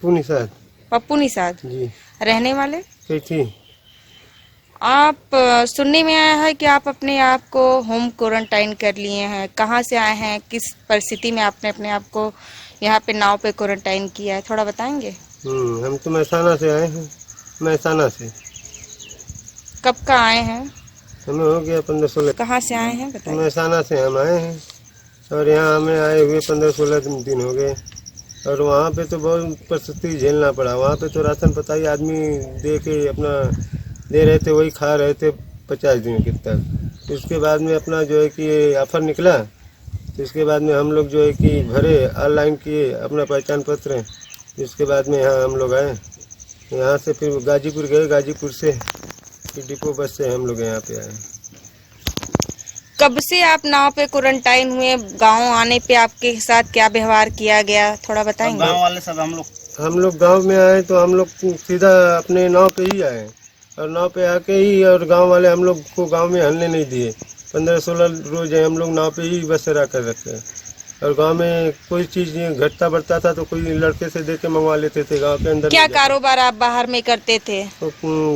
पप्पू निषाद। पप्पू निषाद जी। रहने वाले कही थी। आप सुनने में आया है कि आप अपने आप को होम क्वारंटाइन कर लिए हैं। कहाँ से आए हैं, किस परिस्थिति में आपने अपने आप को यहाँ पे नाव पे क्वारंटाइन किया है, थोड़ा बताएंगे? हम तो महसाना से आए हैं। महसाना से। कब का आए हैं? हमें हो गया 15-16। कहाँ से आए हैं बताइए? महसाना से हम आए हैं और यहाँ हमें आए हुए 15-16 दिन हो गए। और वहाँ पे तो बहुत परिस्थिति झेलना पड़ा। वहाँ पे तो राशन पता ही आदमी दे के अपना दे रहे थे, वही खा रहे थे 50 दिन तक। उसके बाद में अपना जो है कि ऑफर निकला, तो इसके बाद में हम लोग जो है कि भरे, ऑनलाइन किए अपना पहचान पत्र। इसके बाद में यहाँ हम लोग आए। यहाँ से फिर गाजीपुर गए, गाजीपुर से फिर डिपो बस से हम लोग यहाँ पे आए। कब से आप नाव पे क्वारंटाइन हुए? गांव आने पे आपके साथ क्या व्यवहार किया गया, थोड़ा बताएंगे? गांव वाले सब हम लोग गांव में आए तो हम लोग सीधा अपने नाव पे ही आए और नाव पे आके ही, और गांव वाले हम लोग को गांव में हलने नहीं दिए। 15-16 रोज हम लोग नाव पे ही बसेरा कर रखे। और गांव में कोई चीज घटता बढ़ता था तो कोई लड़के से देके मंगवा लेते थे। गांव के अंदर क्या कारोबार आप बाहर में करते थे? तो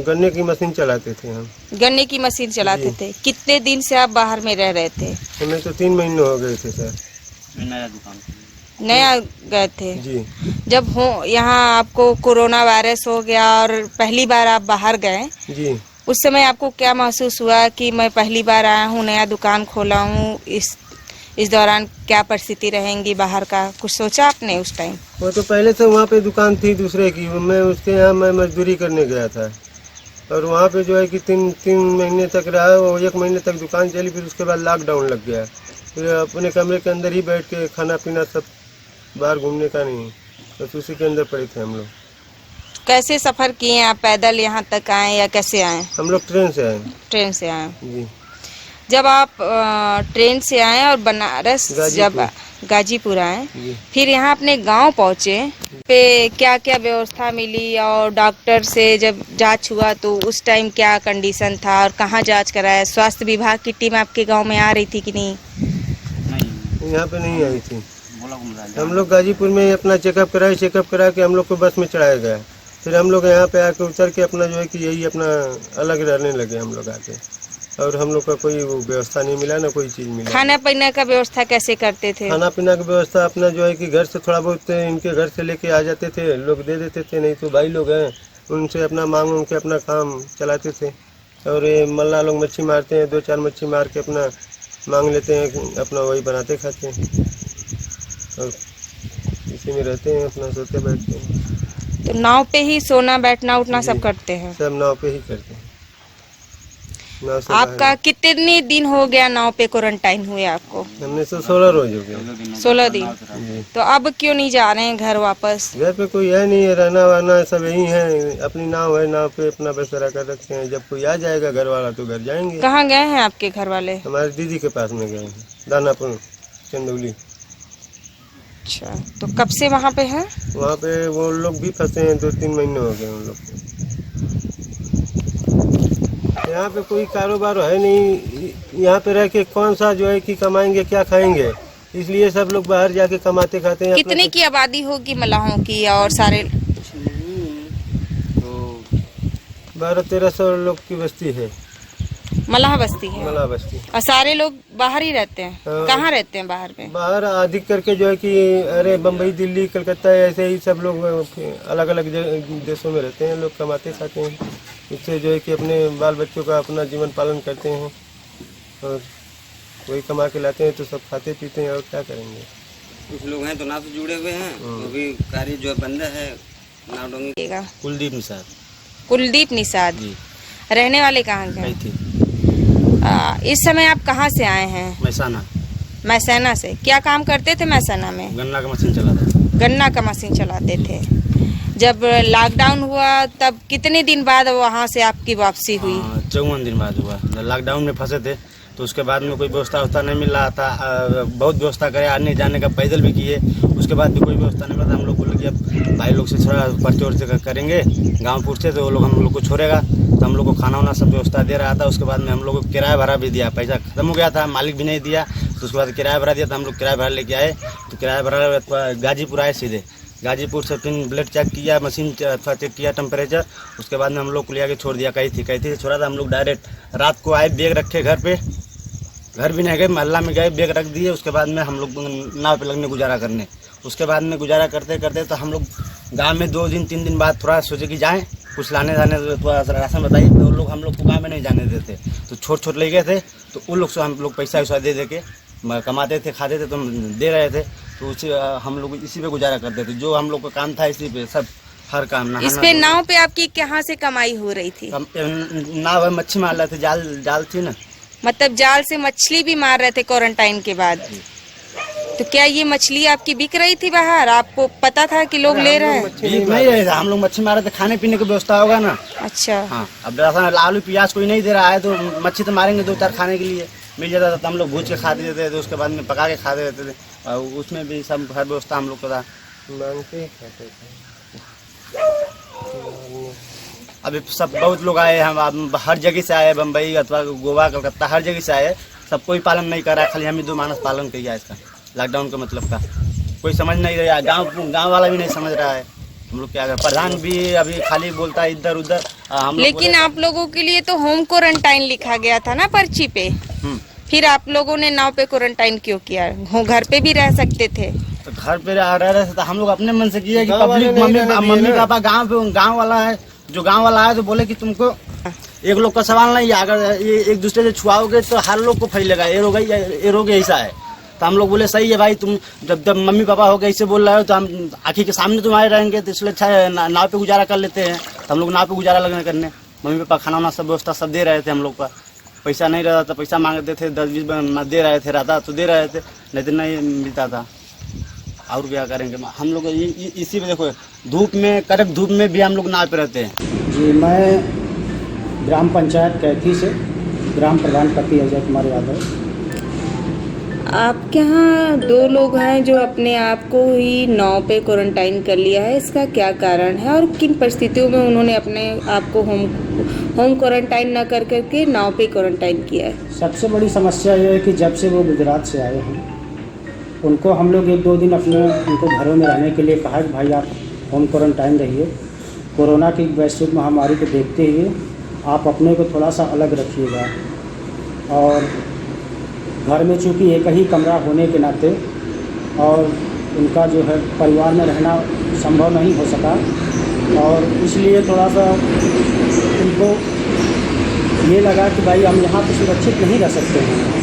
गन्ने की मशीन चलाते थे हम। गन्ने की मशीन चलाते थे। कितने दिन से आप बाहर में रह रहे थे? हमें तो 3 महीने हो गए थे सर। नया दुकान नया गए थे जी। जब हो यहाँ आपको कोरोना वायरस हो गया और पहली बार आप बाहर गए जी, उस समय आपको क्या महसूस हुआ कि मैं पहली बार आया हूँ, नया दुकान खोला हूँ, इस दौरान क्या परिस्थिति रहेंगी बाहर का, कुछ सोचा आपने उस टाइम? वो तो पहले से वहाँ पे दुकान थी दूसरे की। मैं उसके यहाँ मैं मजदूरी करने गया था और वहाँ पे जो है कि तीन महीने तक रहा। वो 1 महीने तक दुकान चली, फिर उसके बाद लॉकडाउन लग गया। फिर अपने कमरे के अंदर ही बैठ के खाना पीना, सब बाहर घूमने का नहीं, बस उसी के अंदर पड़े थे हम लोग। कैसे सफर किए आप? पैदल यहाँ तक आए या कैसे आए? हम लोग ट्रेन से आए। ट्रेन से आए। जी। जब आप ट्रेन से आए और बनारस जब गाजीपुर आए, फिर यहाँ अपने गांव पहुँचे पे क्या क्या व्यवस्था मिली? और डॉक्टर से जब जांच हुआ तो उस टाइम क्या कंडीशन था और कहाँ जांच कराया? स्वास्थ्य विभाग की टीम आपके गांव में आ रही थी कि नहीं? यहाँ पे नहीं आई थी। हम लोग गाजीपुर में अपना चेकअप कराए। चेकअप करा के हम लोग को बस में चढ़ाया गया। फिर हम लोग यहाँ पे आके उतर के अपना जो है कि यही अपना अलग रहने लगे हम लोग आके। और हम लोग का कोई व्यवस्था नहीं मिला, ना कोई चीज मिला। खाना पीना का व्यवस्था कैसे करते थे? खाना पीना की व्यवस्था अपना जो है कि घर से थोड़ा बहुत इनके घर से लेके आ जाते थे, लोग दे देते थे। नहीं तो भाई लोग हैं, उनसे अपना मांग के अपना काम चलाते थे। और ये मल्ला लोग मच्छी मारते हैं, 2-4 मच्छी मार के अपना मांग लेते हैं, अपना वही बनाते खाते हैं और इसी में रहते हैं, अपना सोते बैठते हैं। तो नाव पे ही सोना बैठना उठना सब करते हैं? सब नाव पे ही करते हैं। आपका कितने दिन हो गया नाव पे क्वारंटाइन हुए आपको? हमने तो 16 रोज हो गया। 16 दिन। तो अब क्यों नहीं जा रहे हैं घर वापस? घर पे कोई है नहीं, रहना वाना सब यही है। अपनी नाव है, नाव पे अपना बसेरा कर रखते हैं। जब कोई आ जाएगा घर वाला तो घर जाएंगे। कहाँ गए हैं आपके घर वाले? हमारे दीदी के पास में गए हैं, दानापुर चंदौली। अच्छा, तो कब से वहाँ पे हैं? वहाँ पे वो लोग भी फंसे हैं, 2-3 महीने हो गए उन लोग को। यहाँ पे कोई कारोबार है नहीं। यहाँ पे रह के कौन सा जो है कि कमाएंगे, क्या खाएंगे, इसलिए सब लोग बाहर जाके कमाते खाते हैं। कितने की आबादी होगी मलाहों की? और सारे 1200-1300 लोग की बस्ती है। मलाह बस्ती है? मलाह बस्ती। और सारे लोग बाहर ही रहते हैं? कहाँ रहते हैं बाहर में? बाहर अधिक करके जो है कि अरे बम्बई, दिल्ली, कलकत्ता, ऐसे ही सब लोग अलग अलग देशों में रहते हैं। लोग कमाते खाते हैं, इससे जो है कि अपने बाल बच्चों का अपना जीवन पालन करते हैं और वही कमा के लाते हैं तो सब खाते पीते हैं और क्या करेंगे। कुछ लोग हैं तो नाव से जुड़े हुए हैं, अभी कार्य जो बंद है नाव डोंगी। कुलदीप निषाद। कुलदीप निषाद जी। रहने वाले कहाँ के? इस समय आप कहाँ से आए हैं? महसाना। महसाना से। क्या काम करते थे महसाना में? गन्ना का मशीन चलाता। गन्ना का मशीन चलाते थे। जब लॉकडाउन हुआ तब कितने दिन बाद वहाँ से आपकी वापसी हुई? 54 दिन बाद हुआ। लॉकडाउन में फंसे थे तो उसके बाद में कोई व्यवस्था नहीं मिल रहा था। बहुत व्यवस्था करे, आने जाने का, पैदल भी किए, उसके बाद भी कोई व्यवस्था नहीं मिला था। हम लोग बोले कि अब भाई लोग से थोड़ा पर्चे वर्चे करेंगे गाँव से, तो वो लोग हम लोग को छोड़ेगा। तो हम लोग को खाना वाना सब व्यवस्था दे रहा था। उसके बाद में हम लोग को किराया भरा भी दिया, पैसा खत्म हो गया था, मालिक भी नहीं दिया। तो उसके बाद किराया भरा दिया, तो हम लोग किराया भरा लेके आए। तो किराया भरा गाजीपुर आए सीधे। गाजीपुर से फिर ब्लड चेक किया, मशीन चेक किया टेम्परेचर, उसके बाद में हम लोग को लिया के छोड़ दिया। कहीं थी से छोड़ा था, हम लोग डायरेक्ट रात को आए, बैग रखे घर पे, घर भी नहीं गए, मोहल्ला में गए, बैग रख दिए। उसके बाद में हम लोग नाव पे लगने गुजारा करने। उसके बाद में गुजारा करते करते तो हम लोग गाँव में 2 दिन 3 दिन बाद थोड़ा सोचे कि जाएँ कुछ लाने जाने, थोड़ा राशन बताइए। तो लोग हम लोग को गाँव में नहीं जाने देते, तो छोट ले गए थे। तो उन लोग से हम लोग पैसा वैसा दे के कमाते थे, खाते थे, तो दे रहे थे। तो उसी हम लोग इसी पे गुजारा करते थे। जो हम लोग का काम था इसी पे, सब हर काम। इस पे नाव पे आपकी कहाँ से कमाई हो रही थी? नाव मच्छी मार रहे थे, जाल थी ना, मतलब जाल से मछली भी मार रहे थे क्वारंटाइन के बाद। तो क्या ये मछली आपकी बिक रही थी बाहर? आपको पता था कि लोग ले रहे हैं? नहीं रहे थे, हम लोग मच्छी मार रहे थे, खाने पीने की व्यवस्था होगा ना। अच्छा। हाँ, अब आलू प्याज कोई नहीं दे रहा है, तो मच्छी तो मारेंगे 2-4 खाने के लिए, मिल जाता था तो हम लोग भूज के खाते थे। तो उसके बाद में पका के खाते रहते थे, और उसमें भी सब हर व्यवस्था हम लोग को था। मांगते ही खाते थे। अभी सब बहुत लोग आए, हम हर जगह से आए, बम्बई अथवा गोवा कलकत्ता हर जगह से आए। सब कोई पालन नहीं कर रहा है, खाली हम ही 2 मानस पालन किया इसका, लॉकडाउन का मतलब का कोई समझ नहीं रहा। गाँव वाला भी नहीं समझ रहा है। हम लोग क्या करें, प्रधान भी अभी खाली बोलता है इधर उधर। लेकिन आप लोगों के लिए तो होम क्वारंटाइन लिखा गया था ना पर्ची पे, फिर आप लोगों ने नाव पे क्वारंटाइन क्यों किया? घर पे भी रह सकते थे। तो घर पे रह रहे थे, तो हम लोग अपने मन से किए कि पब्लिक मम्मी पापा गाँव वाला है, जो गाँव वाला है तो बोले कि तुमको एक लोग का सवाल नहीं है, अगर ये एक दूसरे से छुआओगे तो हर लोग को फैलेगा, ये रोग ऐसा है। तो हम लोग बोले सही है भाई, तुम जब मम्मी पापा हो गए ऐसे बोल रहे हो तो हम आँखी के सामने तुम्हारे रहेंगे, तो इसलिए अच्छा है नाव पे गुजारा कर लेते हैं। तो हम लोग नाव पे गुजारा लगने करने, मम्मी पापा खाना वाना सब व्यवस्था सब दे रहे थे। हम लोग का पैसा नहीं रहता था, पैसा मांगते थे 10-20 दे रहे थे, रहता तो दे रहे थे, नहीं तो नहीं मिलता था। और क्या करेंगे हम लोग, इसी में देखो धूप में, कड़क धूप में भी हम लोग नाव पे रहते हैं। जी, मैं ग्राम पंचायत कैथी से ग्राम प्रधान पति अजय कुमार यादव। आपके यहाँ 2 लोग हैं जो अपने आप को ही नाव पे क्वारंटाइन कर लिया है, इसका क्या कारण है और किन परिस्थितियों में उन्होंने अपने आप को होम क्वारंटाइन न कर करके नाव पे क्वारंटाइन किया है? सबसे बड़ी समस्या ये है कि जब से वो गुजरात से आए हैं, उनको हम लोग 1-2 दिन उनको घरों में रहने के लिए कहा कि भाई आप होम क्वारंटाइन रहिए, कोरोना की वैश्विक महामारी को देखते हुए आप अपने को थोड़ा सा अलग रखिएगा। और घर में चूँकि एक ही कमरा होने के नाते और उनका जो है परिवार में रहना संभव नहीं हो सका, और इसलिए थोड़ा सा उनको ये लगा कि भाई हम यहाँ तो सुरक्षित नहीं रह सकते हैं।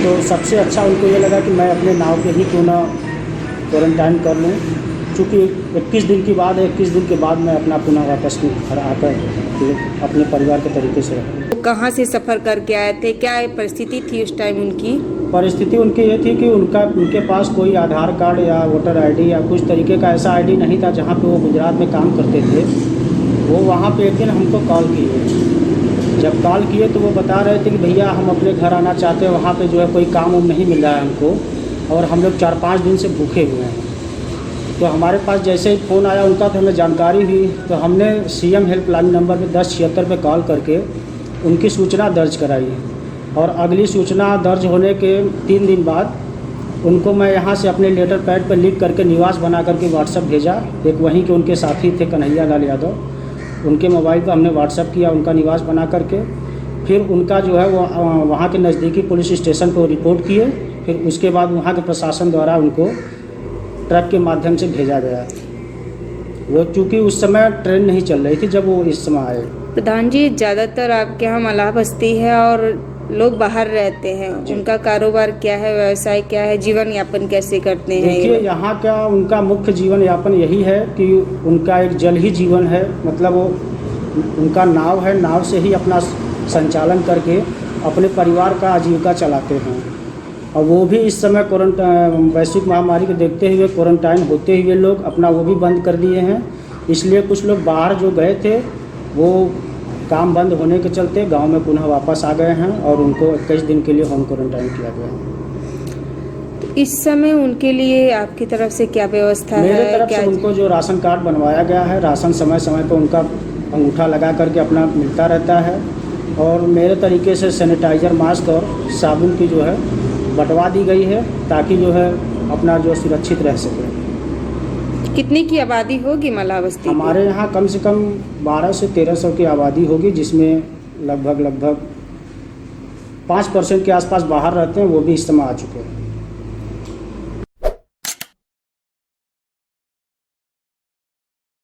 तो सबसे अच्छा उनको ये लगा कि मैं अपने नाव पे ही क्यों ना क्वारंटाइन कर लूँ, चूँकि 21 दिन की बात है, 21 दिन के बाद मैं अपना पुनः वापस घर आकर अपने परिवार के तरीके से रहूँ। तो कहाँ से सफ़र करके आए थे? क्या परिस्थिति थी उस टाइम उनकी? परिस्थिति उनकी ये थी कि उनके पास कोई आधार कार्ड या वोटर आईडी या कुछ तरीके का ऐसा आईडी नहीं था जहाँ पे वो गुजरात में काम करते थे। वो वहाँ पे एक दिन हमको कॉल किए। जब कॉल किए तो वो बता रहे थे कि भैया हम अपने घर आना चाहते हैं, वहाँ पे जो है कोई काम नहीं मिल रहा है हमको, और हम लोग 4-5 दिन से भूखे हुए हैं। तो हमारे पास जैसे ही फ़ोन आया उनका, तो हमें जानकारी हुई, तो हमने CM हेल्पलाइन नंबर पे 1076 पे कॉल करके उनकी सूचना दर्ज कराई। और अगली सूचना दर्ज होने के 3 दिन बाद उनको मैं यहाँ से अपने लेटर पैड पर लिख करके निवास बना करके व्हाट्सएप भेजा। एक वहीं के उनके साथी थे कन्हैया लाल यादव, उनके मोबाइल पर हमने व्हाट्सएप किया उनका निवास बना करके। फिर उनका जो है वो वहाँ के नज़दीकी पुलिस स्टेशन पर रिपोर्ट किए। फिर उसके बाद वहाँ के प्रशासन द्वारा उनको ट्रक के माध्यम से भेजा गया। वो चूँकि उस समय ट्रेन नहीं चल रही थी जब वो इस समय आए। प्रधान जी, ज़्यादातर आपके यहाँ मलाह बस्ती है और लोग बाहर रहते हैं, उनका कारोबार क्या है, व्यवसाय क्या है, जीवन यापन कैसे करते हैं? देखिए, यहाँ का उनका मुख्य जीवन यापन यही है कि उनका एक जल ही जीवन है। मतलब वो उनका नाव है, नाव से ही अपना संचालन करके अपने परिवार का आजीविका चलाते हैं। और वो भी इस समय वैश्विक महामारी को देखते हुए क्वारंटाइन होते हुए लोग अपना वो भी बंद कर दिए हैं। इसलिए कुछ लोग बाहर जो गए थे वो काम बंद होने के चलते गांव में पुनः वापस आ गए हैं और उनको 21 दिन के लिए होम क्वारंटाइन किया गया है। तो इस समय उनके लिए आपकी तरफ से क्या व्यवस्था है? मेरे तरफ से उनको जो राशन कार्ड बनवाया गया है, राशन समय समय पर उनका अंगूठा लगा करके अपना मिलता रहता है। और मेरे तरीके से सैनिटाइज़र, मास्क और साबुन की जो है बंटवा दी गई है ताकि जो है अपना जो सुरक्षित रह सके। कितनी की आबादी होगी मल्लाह बस्ती की? हमारे यहाँ कम से कम 12 से 1300 की आबादी होगी, जिसमें लगभग 5% के आसपास बाहर रहते हैं, वो भी इज्तिमा आ चुके हैं।